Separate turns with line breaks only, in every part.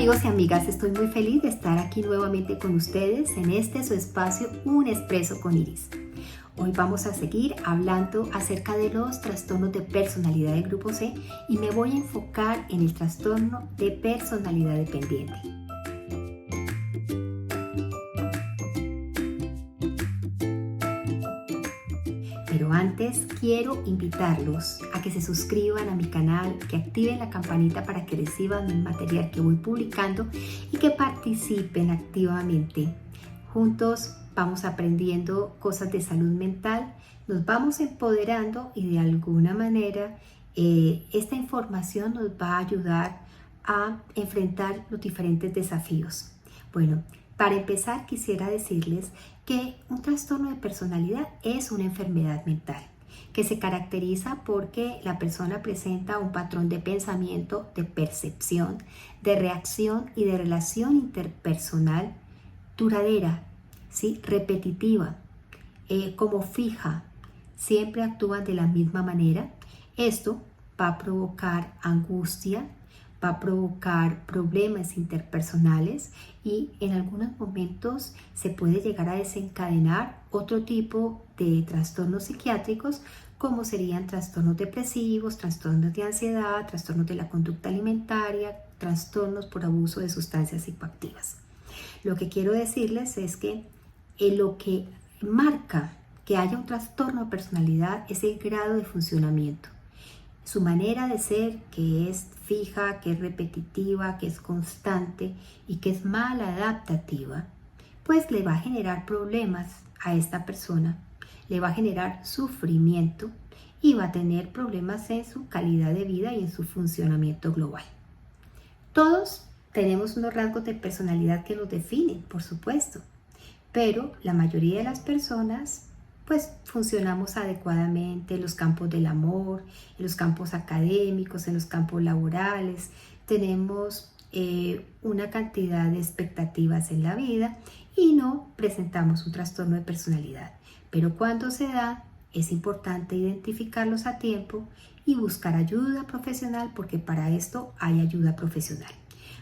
amigos y amigas, estoy muy feliz de estar aquí nuevamente con ustedes en este su espacio Un Expreso con Iris. Hoy vamos a seguir hablando acerca de los trastornos de personalidad del grupo C y me voy a enfocar en el trastorno de personalidad dependiente. Pero antes quiero invitarlos a que se suscriban a mi canal, que activen la campanita para que reciban el material que voy publicando y que participen activamente. Juntos vamos aprendiendo cosas de salud mental, nos vamos empoderando y de alguna manera esta información nos va a ayudar a enfrentar los diferentes desafíos. Bueno, para empezar quisiera decirles que un trastorno de personalidad es una enfermedad mental que se caracteriza porque la persona presenta un patrón de pensamiento, de percepción, de reacción y de relación interpersonal duradera, ¿sí? Repetitiva, como fija, siempre actúan de la misma manera. Esto va a provocar angustia, va a provocar problemas interpersonales y en algunos momentos se puede llegar a desencadenar otro tipo de trastornos psiquiátricos como serían trastornos depresivos, trastornos de ansiedad, trastornos de la conducta alimentaria, trastornos por abuso de sustancias psicoactivas. Lo que quiero decirles es que lo que marca que haya un trastorno de personalidad es el grado de funcionamiento. Su manera de ser, que es fija, que es repetitiva, que es constante y que es maladaptativa, pues le va a generar problemas a esta persona, le va a generar sufrimiento y va a tener problemas en su calidad de vida y en su funcionamiento global. Todos tenemos unos rasgos de personalidad que nos definen, por supuesto, pero la mayoría de las personas pues funcionamos adecuadamente en los campos del amor, en los campos académicos, en los campos laborales, tenemos una cantidad de expectativas en la vida y no presentamos un trastorno de personalidad. Pero cuando se da, es importante identificarlos a tiempo y buscar ayuda profesional porque para esto hay ayuda profesional.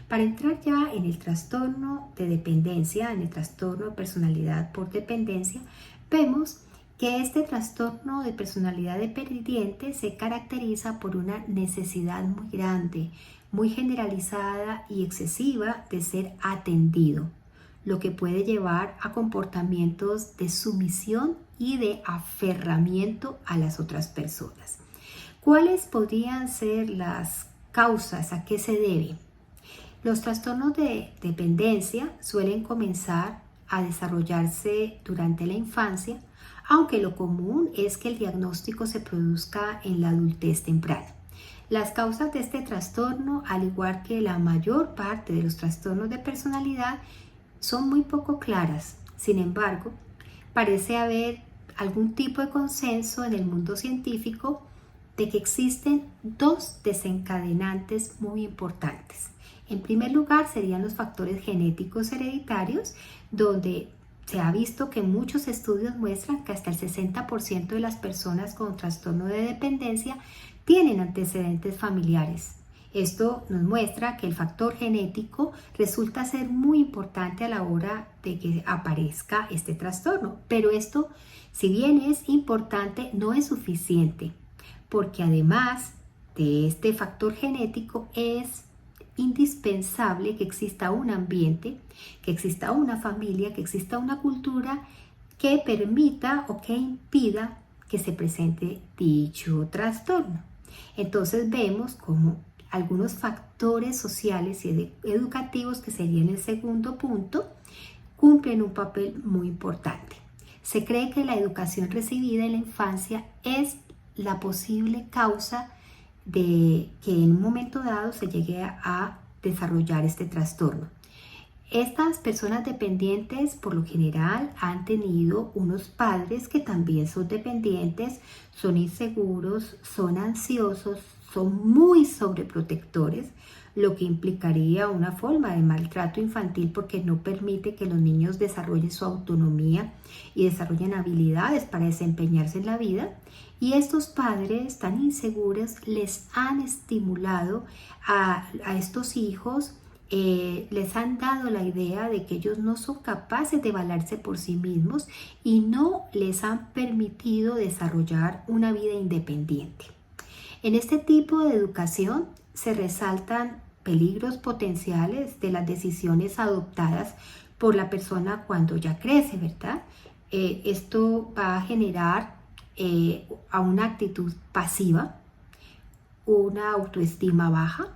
Para entrar ya en el trastorno de dependencia, en el trastorno de personalidad por dependencia, vemos que este trastorno de personalidad dependiente se caracteriza por una necesidad muy grande, muy generalizada y excesiva de ser atendido, lo que puede llevar a comportamientos de sumisión y de aferramiento a las otras personas. ¿Cuáles podrían ser las causas? ¿A qué se debe? Los trastornos de dependencia suelen comenzar a desarrollarse durante la infancia, aunque lo común es que el diagnóstico se produzca en la adultez temprana. Las causas de este trastorno, al igual que la mayor parte de los trastornos de personalidad, son muy poco claras. Sin embargo, parece haber algún tipo de consenso en el mundo científico de que existen dos desencadenantes muy importantes. En primer lugar, serían los factores genéticos hereditarios, donde se ha visto que muchos estudios muestran que hasta el 60% de las personas con trastorno de dependencia tienen antecedentes familiares. Esto nos muestra que el factor genético resulta ser muy importante a la hora de que aparezca este trastorno. Pero esto, si bien es importante, no es suficiente, porque además de este factor genético es indispensable que exista un ambiente, que exista una familia, que exista una cultura que permita o que impida que se presente dicho trastorno. Entonces vemos como algunos factores sociales y educativos, que serían el segundo punto, cumplen un papel muy importante. Se cree que la educación recibida en la infancia es la posible causa de que en un momento dado se llegue a desarrollar este trastorno. Estas personas dependientes por lo general han tenido unos padres que también son dependientes, son inseguros, son ansiosos, son muy sobreprotectores, lo que implicaría una forma de maltrato infantil porque no permite que los niños desarrollen su autonomía y desarrollen habilidades para desempeñarse en la vida. Y estos padres tan inseguros les han estimulado a estos hijos les han dado la idea de que ellos no son capaces de valerse por sí mismos y no les han permitido desarrollar una vida independiente. En este tipo de educación se resaltan peligros potenciales de las decisiones adoptadas por la persona cuando ya crece, ¿verdad? Esto va a generar a una actitud pasiva, una autoestima baja,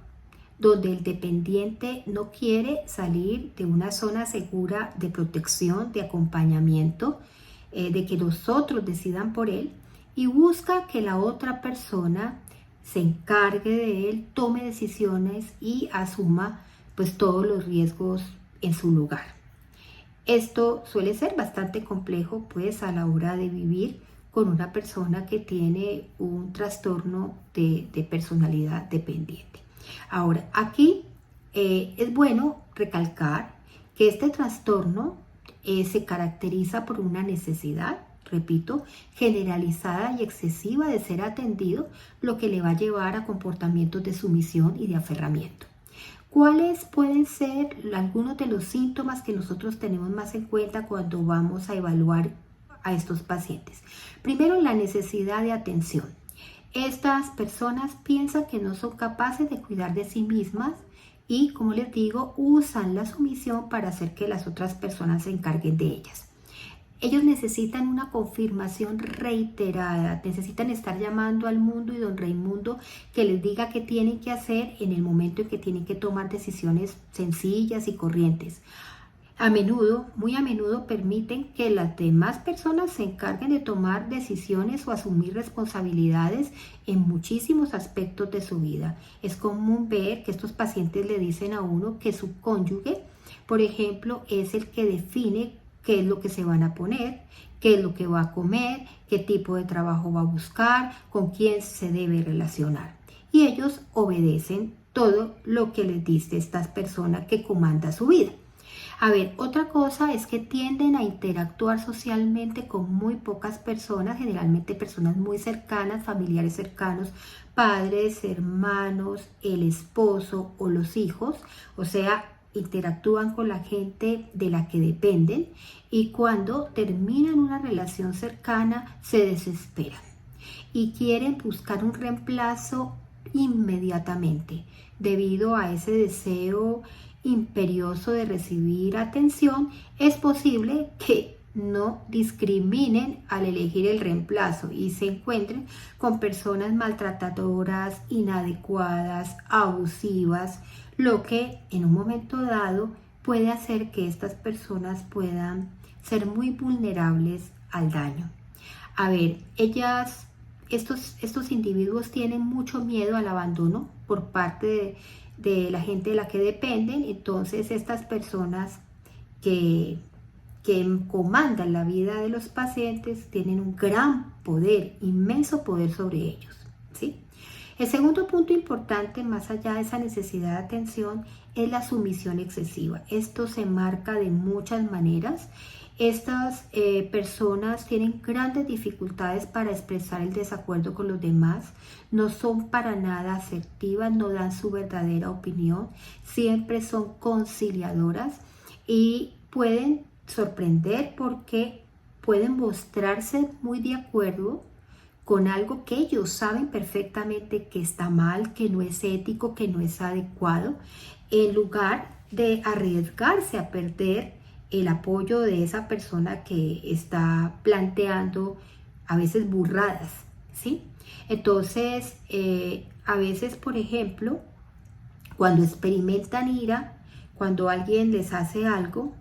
donde el dependiente no quiere salir de una zona segura de protección, de acompañamiento, de que los otros decidan por él, y busca que la otra persona se encargue de él, tome decisiones y asuma pues todos los riesgos en su lugar. Esto suele ser bastante complejo pues a la hora de vivir con una persona que tiene un trastorno de personalidad dependiente. Ahora, aquí es bueno recalcar que este trastorno se caracteriza por una necesidad, repito, generalizada y excesiva de ser atendido, lo que le va a llevar a comportamientos de sumisión y de aferramiento. ¿Cuáles pueden ser algunos de los síntomas que nosotros tenemos más en cuenta cuando vamos a evaluar a estos pacientes? Primero, la necesidad de atención. Estas personas piensan que no son capaces de cuidar de sí mismas y, como les digo, usan la sumisión para hacer que las otras personas se encarguen de ellas. Ellos necesitan una confirmación reiterada, necesitan estar llamando al mundo y don Raimundo que les diga qué tienen que hacer en el momento en que tienen que tomar decisiones sencillas y corrientes. Muy a menudo permiten que las demás personas se encarguen de tomar decisiones o asumir responsabilidades en muchísimos aspectos de su vida. Es común ver que estos pacientes le dicen a uno que su cónyuge, por ejemplo, es el que define qué es lo que se van a poner, qué es lo que va a comer, qué tipo de trabajo va a buscar, con quién se debe relacionar. Y ellos obedecen todo lo que les dice esta persona que comanda su vida. A ver, otra cosa es que tienden a interactuar socialmente con muy pocas personas, generalmente personas muy cercanas, familiares cercanos, padres, hermanos, el esposo o los hijos, o sea, interactúan con la gente de la que dependen y cuando terminan una relación cercana se desesperan y quieren buscar un reemplazo inmediatamente debido a ese deseo imperioso de recibir atención. Es posible que no discriminen al elegir el reemplazo y se encuentren con personas maltratadoras, inadecuadas, abusivas, lo que en un momento dado puede hacer que estas personas puedan ser muy vulnerables al daño. A ver, estos individuos tienen mucho miedo al abandono por parte de la gente de la que dependen. Entonces estas personas que comandan la vida de los pacientes tienen un gran poder, inmenso poder sobre ellos, ¿sí? El segundo punto importante, más allá de esa necesidad de atención, es la sumisión excesiva. Esto se marca de muchas maneras. Estas personas tienen grandes dificultades para expresar el desacuerdo con los demás, no son para nada asertivas, no dan su verdadera opinión, siempre son conciliadoras y pueden sorprender porque pueden mostrarse muy de acuerdo con algo que ellos saben perfectamente que está mal, que no es ético, que no es adecuado, en lugar de arriesgarse a perder el apoyo de esa persona que está planteando a veces burradas, ¿sí? Entonces, a veces, por ejemplo, cuando experimentan ira, cuando alguien les hace algo,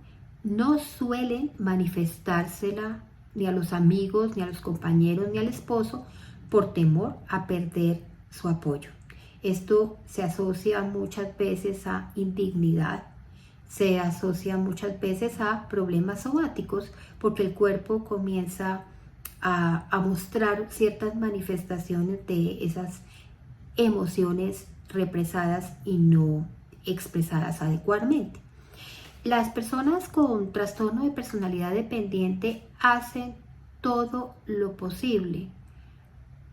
no suelen manifestársela ni a los amigos, ni a los compañeros, ni al esposo, por temor a perder su apoyo. Esto se asocia muchas veces a indignidad, se asocia muchas veces a problemas somáticos, porque el cuerpo comienza a mostrar ciertas manifestaciones de esas emociones represadas y no expresadas adecuadamente. Las personas con trastorno de personalidad dependiente hacen todo lo posible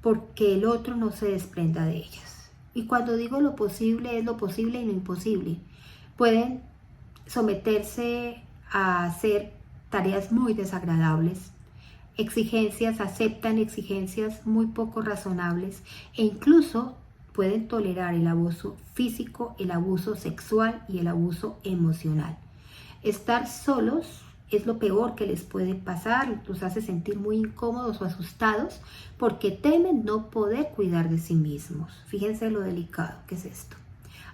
porque el otro no se desprenda de ellas. Y cuando digo lo posible, es lo posible y lo imposible. pueden someterse a hacer tareas muy desagradables, aceptan exigencias muy poco razonables e incluso pueden tolerar el abuso físico, el abuso sexual y el abuso emocional. Estar solos es lo peor que les puede pasar, los hace sentir muy incómodos o asustados porque temen no poder cuidar de sí mismos. Fíjense lo delicado que es esto.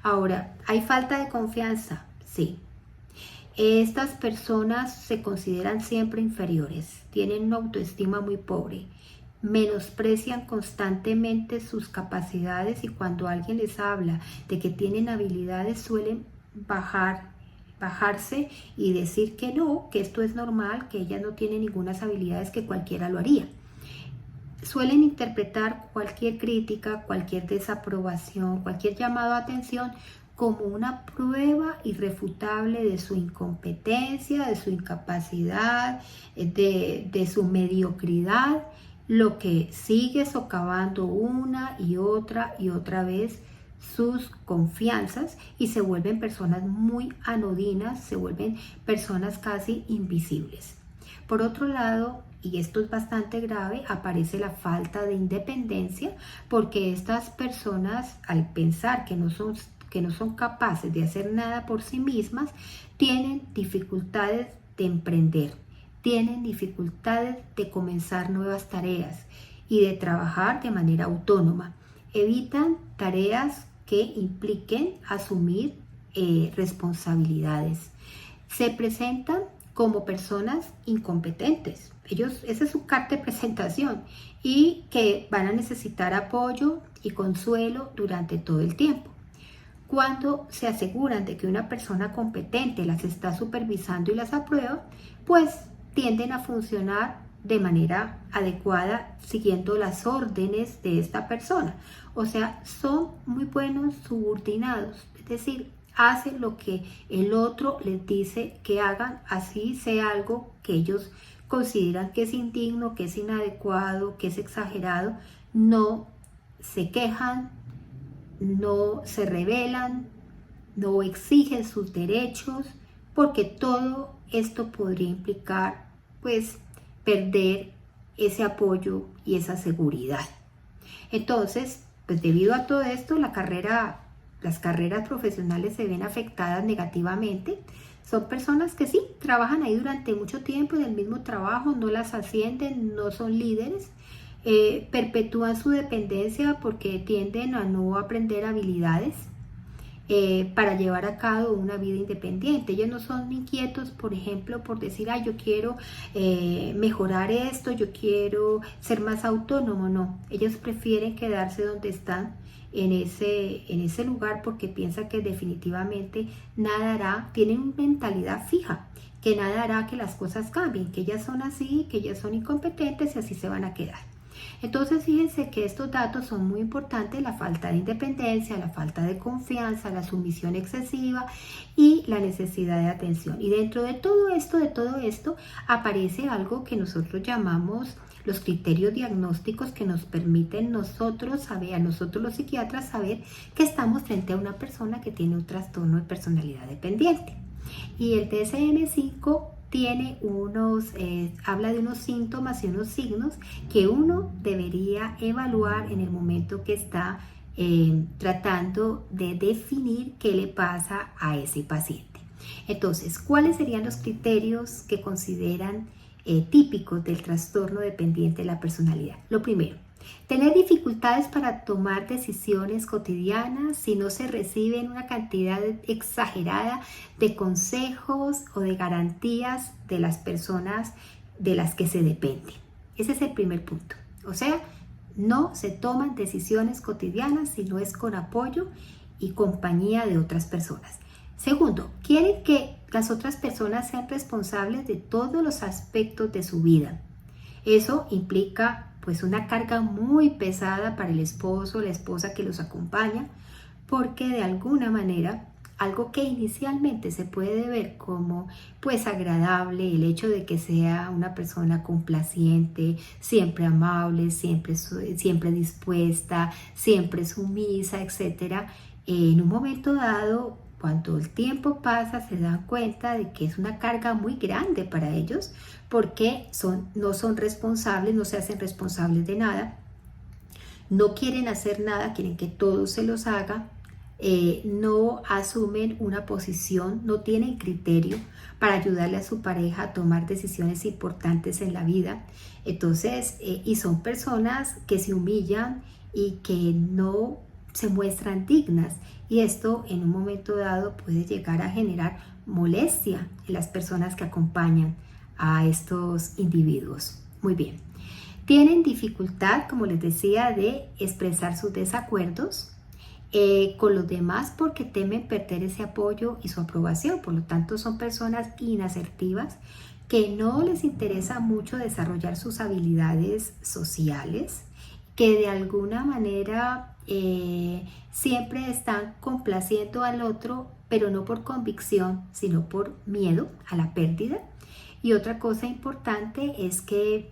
Ahora, ¿hay falta de confianza? Sí. Estas personas se consideran siempre inferiores, tienen una autoestima muy pobre, menosprecian constantemente sus capacidades y cuando alguien les habla de que tienen habilidades suelen bajarse y decir que no, que esto es normal, que ella no tiene ninguna habilidades, que cualquiera lo haría. Suelen interpretar cualquier crítica, cualquier desaprobación, cualquier llamado a atención como una prueba irrefutable de su incompetencia, de su incapacidad, de su mediocridad, lo que sigue socavando una y otra vez sus confianzas y se vuelven personas muy anodinas, se vuelven personas casi invisibles. Por otro lado, y esto es bastante grave, aparece la falta de independencia porque estas personas, al pensar que no son capaces de hacer nada por sí mismas, tienen dificultades de emprender, tienen dificultades de comenzar nuevas tareas y de trabajar de manera autónoma. Evitan tareas que impliquen asumir responsabilidades. Se presentan como personas incompetentes. Esa es su carta de presentación y que van a necesitar apoyo y consuelo durante todo el tiempo. Cuando se aseguran de que una persona competente las está supervisando y las aprueba, pues tienden a funcionar de manera adecuada siguiendo las órdenes de esta persona. O sea, son muy buenos subordinados, es decir, hacen lo que el otro les dice que hagan, así sea algo que ellos consideran que es indigno, que es inadecuado, que es exagerado, no se quejan, no se rebelan, no exigen sus derechos, porque todo esto podría implicar pues perder ese apoyo y esa seguridad. Entonces, pues debido a todo esto, las carreras profesionales se ven afectadas negativamente. Son personas que sí, trabajan ahí durante mucho tiempo en el mismo trabajo, no las ascienden, no son líderes, perpetúan su dependencia porque tienden a no aprender habilidades para llevar a cabo una vida independiente. Ellos no son inquietos, por ejemplo, por decir, yo quiero mejorar esto, yo quiero ser más autónomo. No, ellos prefieren quedarse donde están en ese lugar porque piensan que definitivamente nada hará, tienen una mentalidad fija, que nada hará que las cosas cambien, que ellas son así, que ellas son incompetentes y así se van a quedar. Entonces fíjense que estos datos son muy importantes: la falta de independencia, la falta de confianza, la sumisión excesiva y la necesidad de atención. Y dentro de todo esto aparece algo que nosotros llamamos los criterios diagnósticos, que nos permiten a nosotros los psiquiatras saber que estamos frente a una persona que tiene un trastorno de personalidad dependiente. Y el DSM-5 habla de unos síntomas y unos signos que uno debería evaluar en el momento que está tratando de definir qué le pasa a ese paciente. Entonces, ¿cuáles serían los criterios que consideran típicos del trastorno dependiente de la personalidad? Lo primero, tener dificultades para tomar decisiones cotidianas si no se reciben una cantidad exagerada de consejos o de garantías de las personas de las que se depende. Ese es el primer punto. O sea, no se toman decisiones cotidianas si no es con apoyo y compañía de otras personas. Segundo, quieren que las otras personas sean responsables de todos los aspectos de su vida. Eso implica pues una carga muy pesada para el esposo o la esposa que los acompaña, porque de alguna manera algo que inicialmente se puede ver como pues agradable, el hecho de que sea una persona complaciente, siempre amable, siempre dispuesta, siempre sumisa, etcétera, en un momento dado cuando el tiempo pasa se dan cuenta de que es una carga muy grande para ellos porque no son responsables, no se hacen responsables de nada, no quieren hacer nada, quieren que todo se los haga, no asumen una posición, no tienen criterio para ayudarle a su pareja a tomar decisiones importantes en la vida. Entonces, y son personas que se humillan y que no se muestran dignas. Y esto en un momento dado puede llegar a generar molestia en las personas que acompañan a estos individuos. Muy bien. Tienen dificultad, como les decía, de expresar sus desacuerdos con los demás porque temen perder ese apoyo y su aprobación. Por lo tanto, son personas inasertivas que no les interesa mucho desarrollar sus habilidades sociales, que de alguna manera siempre están complaciendo al otro, pero no por convicción, sino por miedo a la pérdida. Y otra cosa importante es que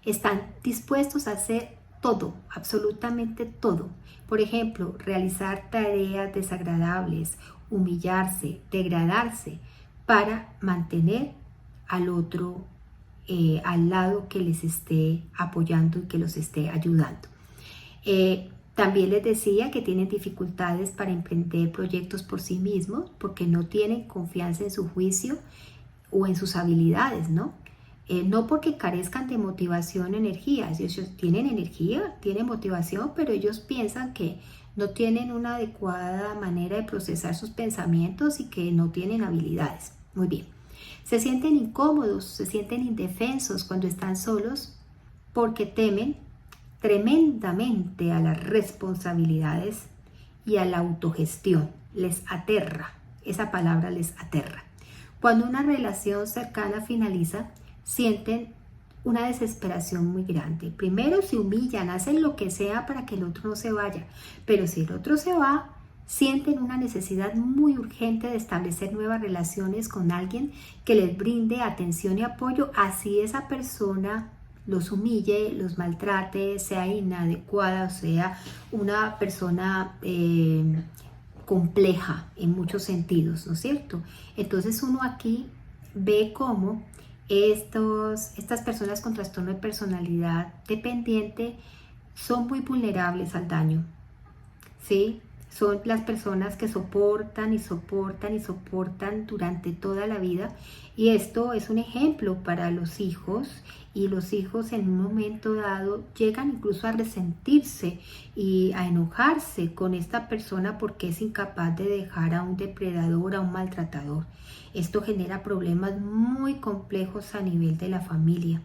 están dispuestos a hacer todo, absolutamente todo. Por ejemplo, realizar tareas desagradables, humillarse, degradarse para mantener al otro al lado que les esté apoyando y que los esté ayudando. También les decía que tienen dificultades para emprender proyectos por sí mismos porque no tienen confianza en su juicio o en sus habilidades, ¿no? No porque carezcan de motivación o energía. Ellos tienen energía, tienen motivación, pero ellos piensan que no tienen una adecuada manera de procesar sus pensamientos y que no tienen habilidades. Muy bien. Se sienten incómodos, se sienten indefensos cuando están solos porque temen tremendamente a las responsabilidades y a la autogestión. Les aterra, esa palabra les aterra. Cuando una relación cercana finaliza, sienten una desesperación muy grande. Primero se humillan, hacen lo que sea para que el otro no se vaya, pero si el otro se va, sienten una necesidad muy urgente de establecer nuevas relaciones con alguien que les brinde atención y apoyo, así esa persona los humille, los maltrate, sea inadecuada, o sea una persona compleja en muchos sentidos, ¿no es cierto? Entonces uno aquí ve cómo estas personas con trastorno de personalidad dependiente son muy vulnerables al daño, ¿sí? Son las personas que soportan y soportan y soportan durante toda la vida, y esto es un ejemplo para los hijos, y los hijos en un momento dado llegan incluso a resentirse y a enojarse con esta persona porque es incapaz de dejar a un depredador, a un maltratador. Esto genera problemas muy complejos a nivel de la familia,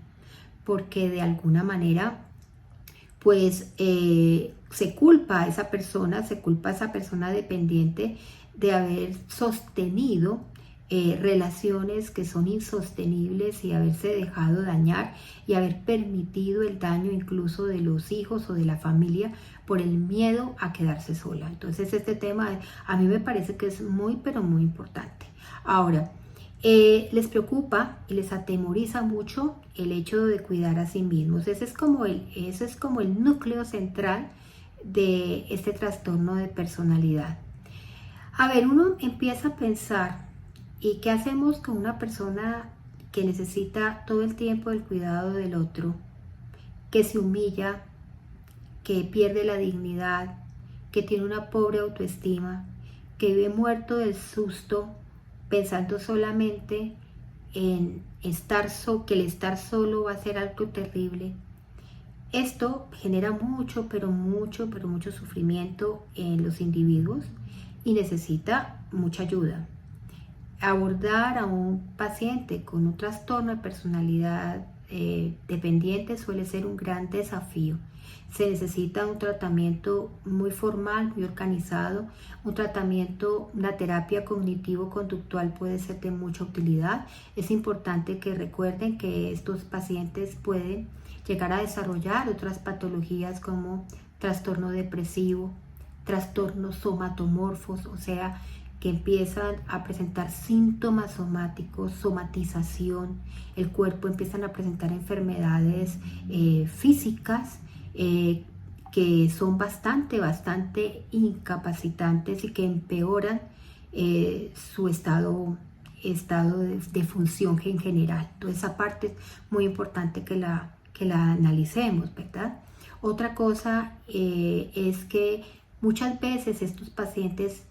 porque de alguna manera pues se culpa a esa persona dependiente de haber sostenido relaciones que son insostenibles y haberse dejado dañar y haber permitido el daño incluso de los hijos o de la familia por el miedo a quedarse sola. Entonces este tema a mí me parece que es muy pero muy importante. Ahora, les preocupa y les atemoriza mucho el hecho de cuidar a sí mismos. Ese es como el núcleo central de este trastorno de personalidad. A ver, uno empieza a pensar, ¿y qué hacemos con una persona que necesita todo el tiempo el cuidado del otro, que se humilla, que pierde la dignidad, que tiene una pobre autoestima, que vive muerto del susto, pensando solamente en que el estar solo va a ser algo terrible? Esto genera mucho sufrimiento en los individuos y necesita mucha ayuda. Abordar a un paciente con un trastorno de personalidad dependiente suele ser un gran desafío. Se necesita un tratamiento muy formal, muy organizado, una terapia cognitivo-conductual puede ser de mucha utilidad. Es importante que recuerden que estos pacientes pueden llegar a desarrollar otras patologías como trastorno depresivo, trastornos somatomorfos, o sea, que empiezan a presentar síntomas somáticos, somatización, el cuerpo empiezan a presentar enfermedades físicas que son bastante incapacitantes y que empeoran su estado de función en general. Entonces esa parte es muy importante que la analicemos, ¿verdad? Otra cosa es que muchas veces estos pacientes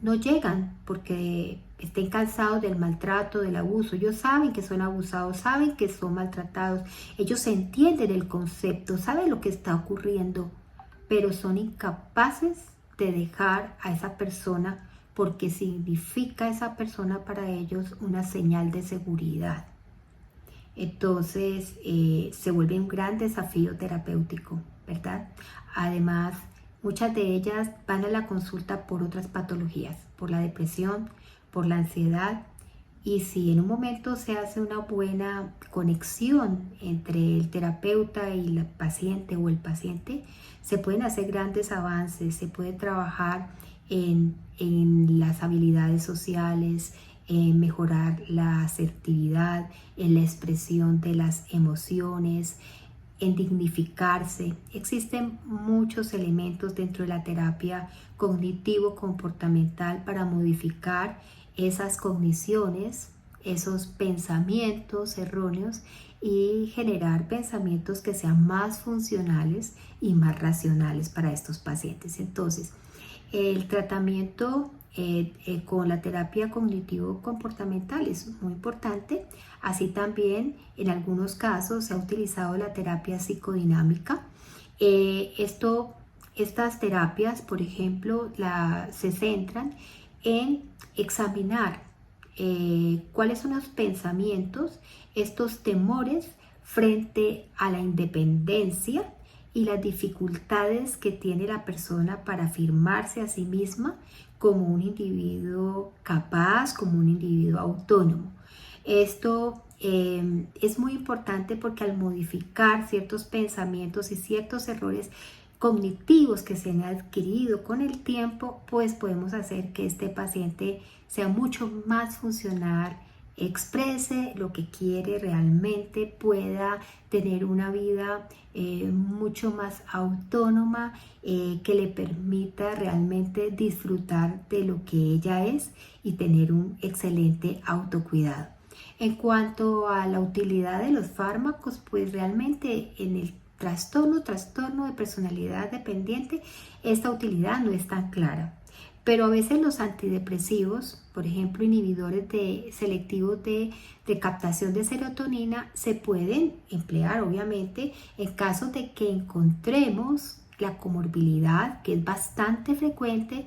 no llegan porque estén cansados del maltrato, del abuso. Ellos saben que son abusados, saben que son maltratados, ellos entienden el concepto, saben lo que está ocurriendo, pero son incapaces de dejar a esa persona porque significa esa persona para ellos una señal de seguridad. Entonces se vuelve un gran desafío terapéutico, ¿verdad? Además, muchas de ellas van a la consulta por otras patologías, por la depresión, por la ansiedad, y si en un momento se hace una buena conexión entre el terapeuta y la paciente o el paciente, se pueden hacer grandes avances, se puede trabajar en las habilidades sociales, en mejorar la asertividad, en la expresión de las emociones, en dignificarse. Existen muchos elementos dentro de la terapia cognitivo-comportamental para modificar esas cogniciones, esos pensamientos erróneos y generar pensamientos que sean más funcionales y más racionales para estos pacientes. Entonces, el tratamiento con la terapia cognitivo-comportamental es muy importante. Así también en algunos casos se ha utilizado la terapia psicodinámica. Estas terapias, por ejemplo, se centran en examinar cuáles son los pensamientos, estos temores frente a la independencia y las dificultades que tiene la persona para afirmarse a sí misma como un individuo capaz, como un individuo autónomo. Esto es muy importante porque al modificar ciertos pensamientos y ciertos errores cognitivos que se han adquirido con el tiempo, pues podemos hacer que este paciente sea mucho más funcional, exprese lo que quiere realmente, pueda tener una vida mucho más autónoma, que le permita realmente disfrutar de lo que ella es y tener un excelente autocuidado. En cuanto a la utilidad de los fármacos, pues realmente en el trastorno de personalidad dependiente, esta utilidad no es tan clara. Pero a veces los antidepresivos, por ejemplo, inhibidores selectivos de captación de serotonina, se pueden emplear, obviamente, en caso de que encontremos la comorbilidad, que es bastante frecuente,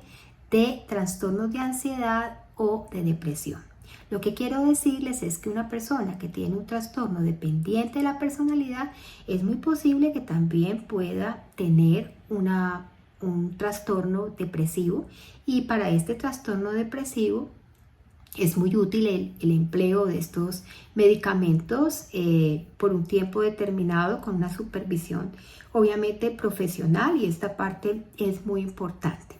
de trastornos de ansiedad o de depresión. Lo que quiero decirles es que una persona que tiene un trastorno dependiente de la personalidad, es muy posible que también pueda tener un trastorno depresivo, y para este trastorno depresivo es muy útil el empleo de estos medicamentos por un tiempo determinado con una supervisión obviamente profesional, y esta parte es muy importante.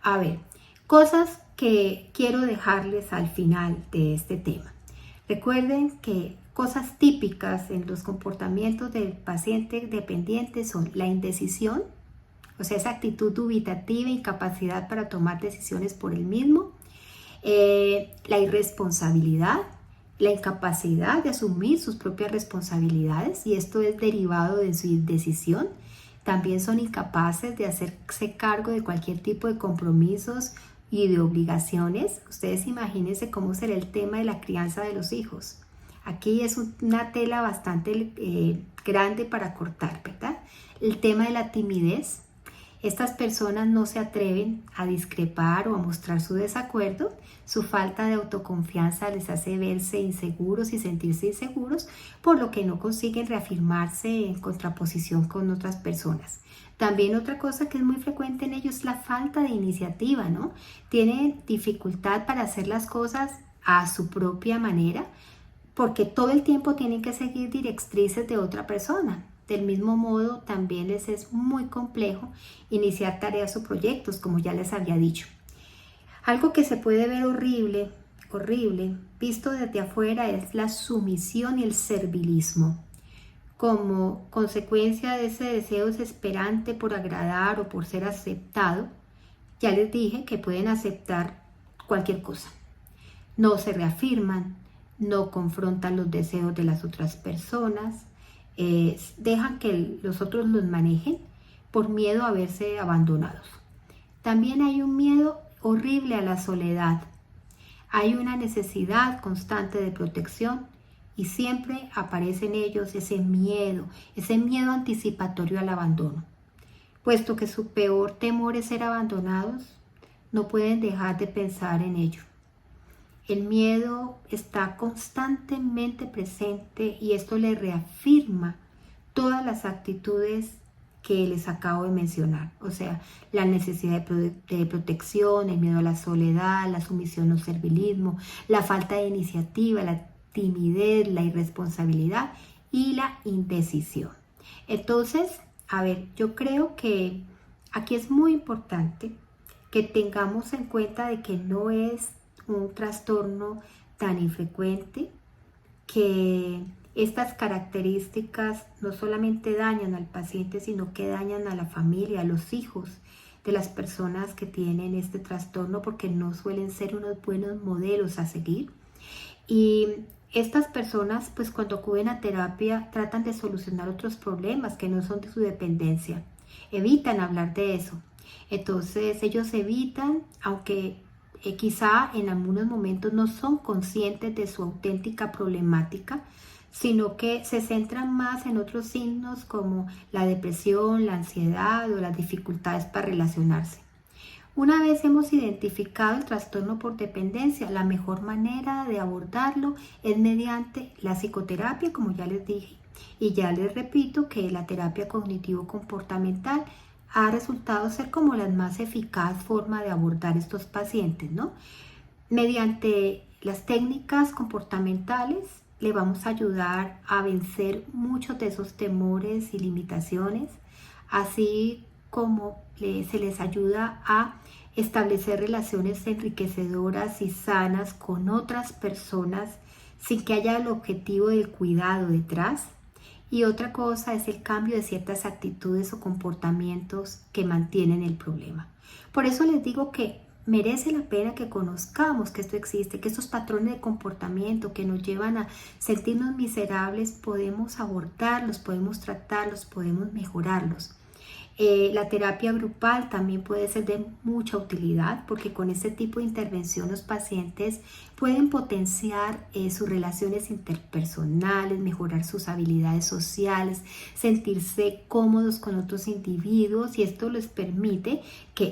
A ver, cosas que quiero dejarles al final de este tema. Recuerden que cosas típicas en los comportamientos del paciente dependiente son la indecisión, o sea, esa actitud dubitativa, incapacidad para tomar decisiones por él mismo, la irresponsabilidad, la incapacidad de asumir sus propias responsabilidades, y esto es derivado de su indecisión. También son incapaces de hacerse cargo de cualquier tipo de compromisos y de obligaciones. Ustedes imagínense cómo será el tema de la crianza de los hijos. Aquí es una tela bastante grande para cortar, ¿verdad? El tema de la timidez. Estas personas no se atreven a discrepar o a mostrar su desacuerdo. Su falta de autoconfianza les hace verse inseguros y sentirse inseguros, por lo que no consiguen reafirmarse en contraposición con otras personas. También otra cosa que es muy frecuente en ellos es la falta de iniciativa, ¿no? Tienen dificultad para hacer las cosas a su propia manera, porque todo el tiempo tienen que seguir directrices de otra persona. Del mismo modo, también les es muy complejo iniciar tareas o proyectos, como ya les había dicho. Algo que se puede ver horrible, visto desde afuera, es la sumisión y el servilismo. Como consecuencia de ese deseo desesperante por agradar o por ser aceptado, ya les dije que pueden aceptar cualquier cosa. No se reafirman, no confrontan los deseos de las otras personas, dejan que los otros los manejen por miedo a verse abandonados. También hay un miedo horrible a la soledad. Hay una necesidad constante de protección y siempre aparece en ellos ese miedo anticipatorio al abandono. Puesto que su peor temor es ser abandonados, no pueden dejar de pensar en ello. El miedo está constantemente presente y esto le reafirma todas las actitudes que les acabo de mencionar. O sea, la necesidad de protección, el miedo a la soledad, la sumisión o servilismo, la falta de iniciativa, la timidez, la irresponsabilidad y la indecisión. Entonces, a ver, yo creo que aquí es muy importante que tengamos en cuenta de que no es un trastorno tan infrecuente, que estas características no solamente dañan al paciente, sino que dañan a la familia, a los hijos de las personas que tienen este trastorno, porque no suelen ser unos buenos modelos a seguir. Y estas personas, pues cuando acuden a terapia, tratan de solucionar otros problemas que no son de su dependencia. Evitan hablar de eso. Entonces ellos evitan, aunque quizá en algunos momentos no son conscientes de su auténtica problemática, sino que se centran más en otros signos como la depresión, la ansiedad o las dificultades para relacionarse. Una vez hemos identificado el trastorno por dependencia, la mejor manera de abordarlo es mediante la psicoterapia, como ya les dije. Y ya les repito que la terapia cognitivo-comportamental ha resultado ser como la más eficaz forma de abordar estos pacientes, ¿no? Mediante las técnicas comportamentales le vamos a ayudar a vencer muchos de esos temores y limitaciones, así como se les ayuda a establecer relaciones enriquecedoras y sanas con otras personas sin que haya el objetivo del cuidado detrás. Y otra cosa es el cambio de ciertas actitudes o comportamientos que mantienen el problema. Por eso les digo que merece la pena que conozcamos que esto existe, que estos patrones de comportamiento que nos llevan a sentirnos miserables podemos abordarlos, podemos tratarlos, podemos mejorarlos. La terapia grupal también puede ser de mucha utilidad porque con este tipo de intervención los pacientes pueden potenciar sus relaciones interpersonales, mejorar sus habilidades sociales, sentirse cómodos con otros individuos y esto les permite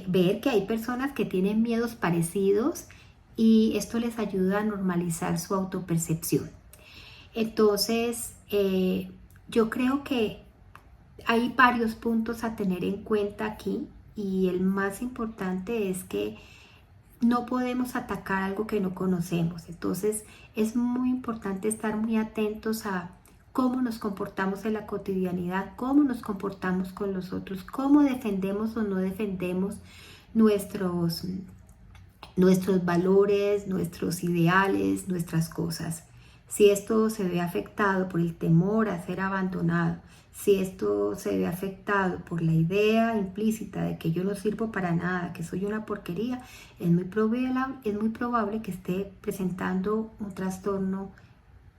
ver que hay personas que tienen miedos parecidos y esto les ayuda a normalizar su autopercepción. Entonces, yo creo que hay varios puntos a tener en cuenta aquí y el más importante es que no podemos atacar algo que no conocemos. Entonces es muy importante estar muy atentos a cómo nos comportamos en la cotidianidad, cómo nos comportamos con los otros, cómo defendemos o no defendemos nuestros valores, nuestros ideales, nuestras cosas. Si esto se ve afectado por el temor a ser abandonado, si esto se ve afectado por la idea implícita de que yo no sirvo para nada, que soy una porquería, es muy probable que esté presentando un trastorno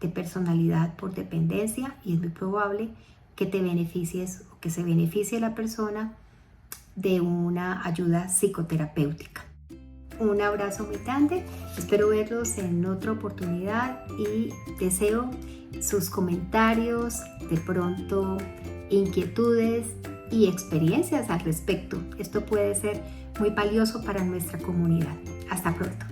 de personalidad por dependencia y es muy probable que te beneficies o que se beneficie la persona de una ayuda psicoterapéutica. Un abrazo muy grande, espero verlos en otra oportunidad y deseo sus comentarios, de pronto inquietudes y experiencias al respecto. Esto puede ser muy valioso para nuestra comunidad. Hasta pronto.